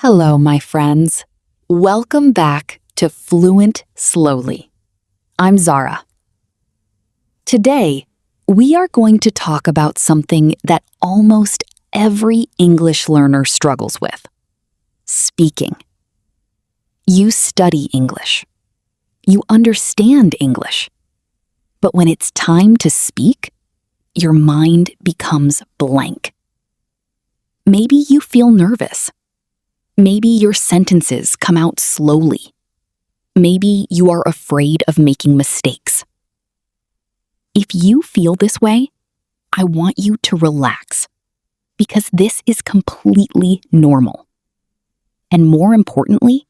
Hello, my friends. Welcome back to Fluent Slowly. I'm Zara. Today, we are going to talk about something that almost every English learner struggles with: speaking. You study English. You understand English. But when it's time to speak, your mind becomes blank. Maybe you feel nervous. Maybe your sentences come out slowly. Maybe you are afraid of making mistakes. If you feel this way, I want you to relax, because this is completely normal. And more importantly,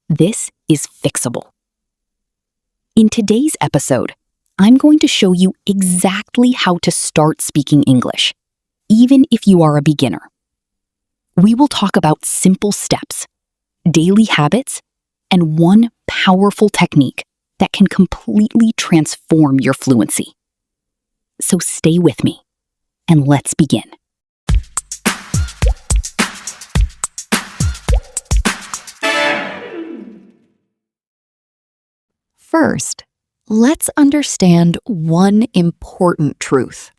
this is fixable. In today's episode, I'm going to show you exactly how to start speaking English, even if you are a beginner. We will talk about simple steps, daily habits, and one powerful technique that can completely transform your fluency. So stay with me, and let's begin. First, let's understand one important truth.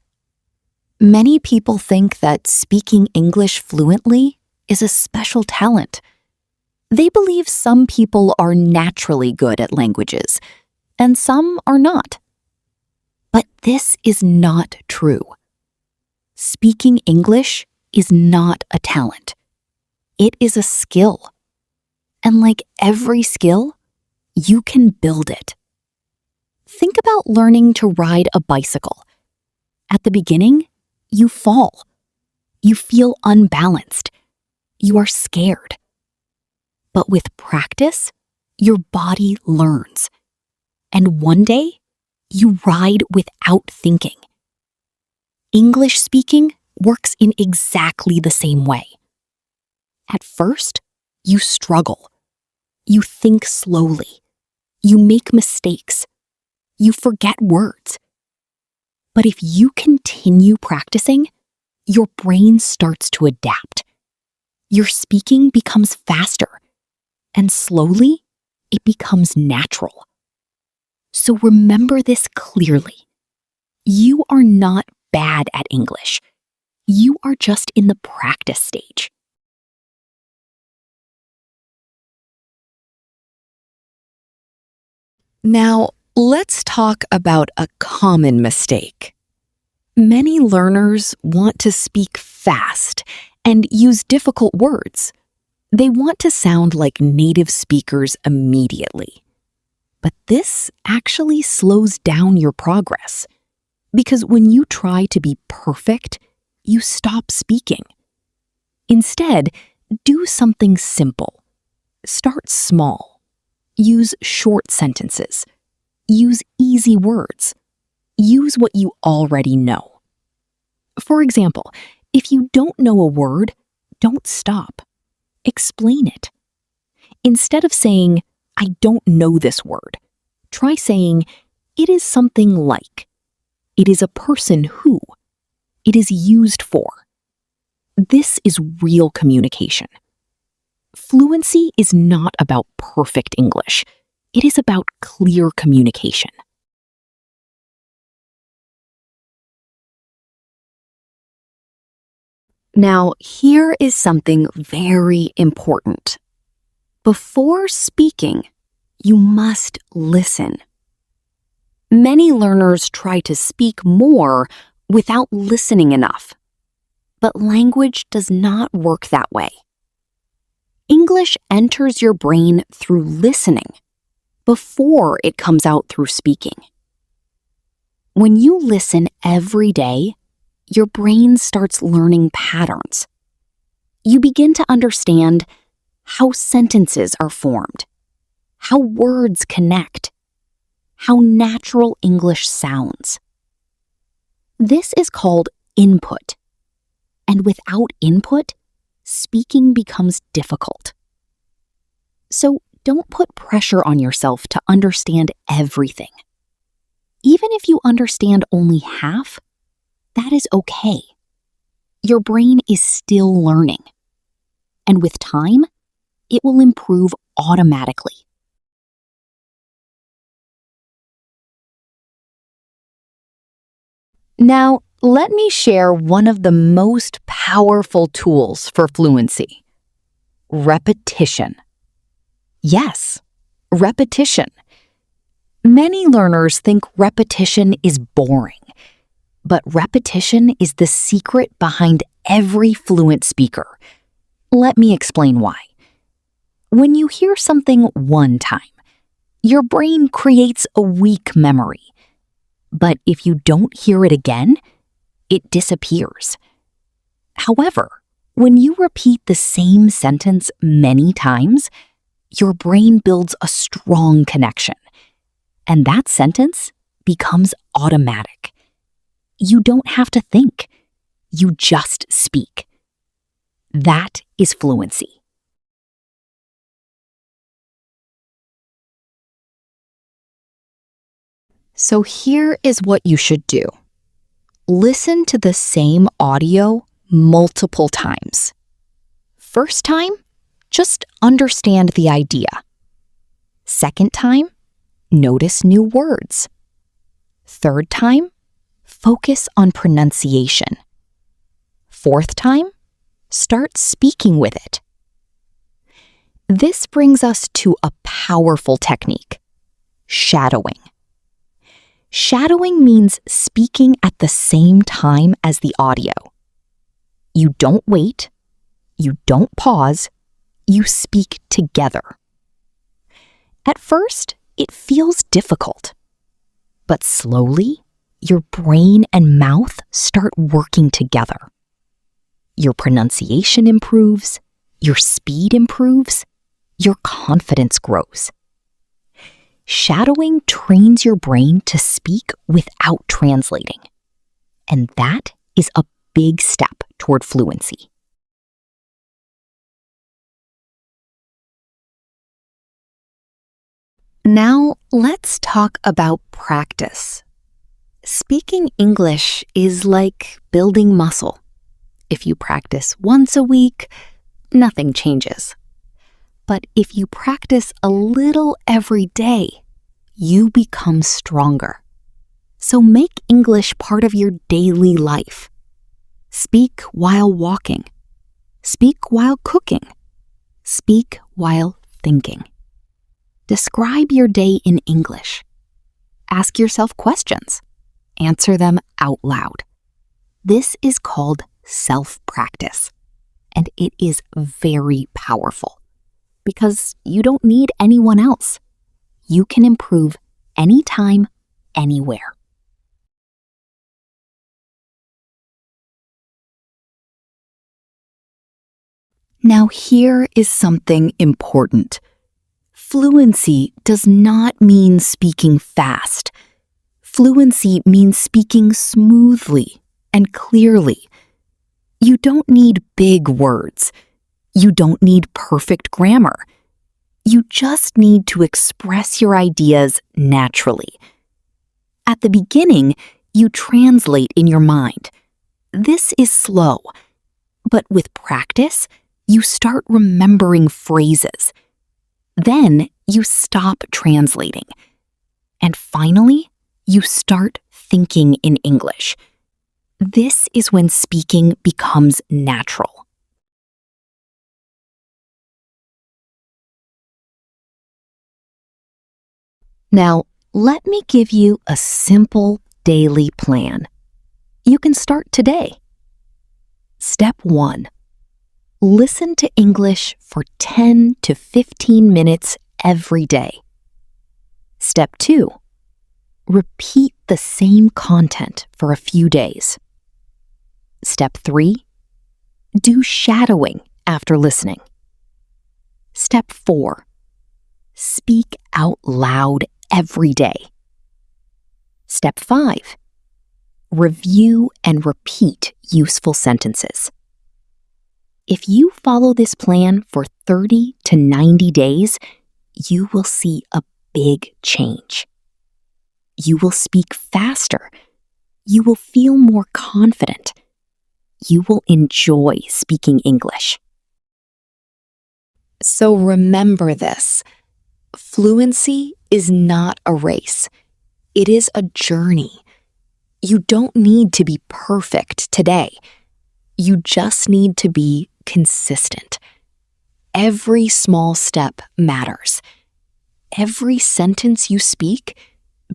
Many people think that speaking English fluently is a special talent. They believe some people are naturally good at languages, and some are not. But this is not true. Speaking English is not a talent. It is a skill. And like every skill, you can build it. Think about learning to ride a bicycle. At the beginning, you fall. You feel unbalanced. You are scared. But with practice, your body learns. And one day, you ride without thinking. English speaking works in exactly the same way. At first, you struggle. You think slowly. You make mistakes. You forget words. But if you continue practicing, your brain starts to adapt. Your speaking becomes faster, and slowly, it becomes natural. So remember this clearly. You are not bad at English. You are just in the practice stage. Now, let's talk about a common mistake. Many learners want to speak fast and use difficult words. They want to sound like native speakers immediately. But this actually slows down your progress, because when you try to be perfect, you stop speaking. Instead, do something simple. Start small. Use short sentences. Use easy words. Use what you already know. For example, if you don't know a word, don't stop. Explain it. Instead of saying, "I don't know this word," try saying, "It is something like." It is a person who. It is used for. This is real communication. Fluency is not about perfect English. It is about clear communication. Now, here is something very important. Before speaking, you must listen. Many learners try to speak more without listening enough. But language does not work that way. English enters your brain through listening before it comes out through speaking. When you listen every day, your brain starts learning patterns. You begin to understand how sentences are formed, how words connect, how natural English sounds. This is called input. And without input, speaking becomes difficult. So don't put pressure on yourself to understand everything. Even if you understand only half, that is okay. Your brain is still learning. And with time, it will improve automatically. Now, let me share one of the most powerful tools for fluency: repetition. Yes, repetition. Many learners think repetition is boring, but repetition is the secret behind every fluent speaker. Let me explain why. When you hear something one time, your brain creates a weak memory. But if you don't hear it again, it disappears. However, when you repeat the same sentence many times, your brain builds a strong connection, and that sentence becomes automatic. You don't have to think. You just speak. That is fluency. So here is what you should do. Listen to the same audio multiple times. First time, just understand the idea. Second time, notice new words. Third time, focus on pronunciation. Fourth time, start speaking with it. This brings us to a powerful technique: shadowing. Shadowing means speaking at the same time as the audio. You don't wait, you don't pause, you speak together. At first, it feels difficult, but slowly, your brain and mouth start working together. Your pronunciation improves, your speed improves, your confidence grows. Shadowing trains your brain to speak without translating, and that is a big step toward fluency. Now, let's talk about practice. Speaking English is like building muscle. If you practice once a week, nothing changes. But if you practice a little every day, you become stronger. So make English part of your daily life. Speak while walking. Speak while cooking. Speak while thinking. Describe your day in English. Ask yourself questions. Answer them out loud. This is called self-practice, and it is very powerful because you don't need anyone else. You can improve anytime, anywhere. Now here is something important. Fluency does not mean speaking fast. Fluency means speaking smoothly and clearly. You don't need big words. You don't need perfect grammar. You just need to express your ideas naturally. At the beginning, you translate in your mind. This is slow, but with practice, you start remembering phrases. Then you stop translating. And finally, you start thinking in English. This is when speaking becomes natural. Now, let me give you a simple daily plan. You can start today. Step 1. Listen to English for 10 to 15 minutes every day. Step 2. Repeat the same content for a few days. Step 3. Do shadowing after listening. Step 4. Speak out loud every day. Step 5. Review and repeat useful sentences. If you follow this plan for 30 to 90 days, you will see a big change. You will speak faster. You will feel more confident. You will enjoy speaking English. So remember this. Fluency is not a race. It is a journey. You don't need to be perfect today. You just need to be consistent. Every small step matters. Every sentence you speak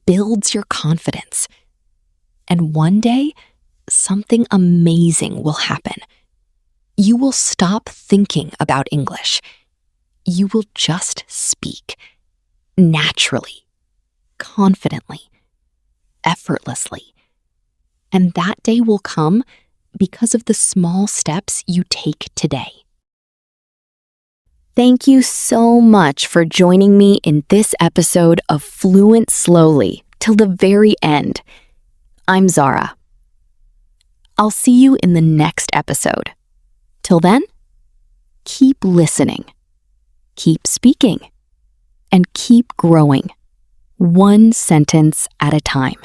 builds your confidence. And one day, something amazing will happen. You will stop thinking about English. You will just speak naturally, confidently, effortlessly. And that day will come because of the small steps you take today. Thank you so much for joining me in this episode of Fluent Slowly till the very end. I'm Zara. I'll see you in the next episode. Till then, keep listening, keep speaking, and keep growing, one sentence at a time.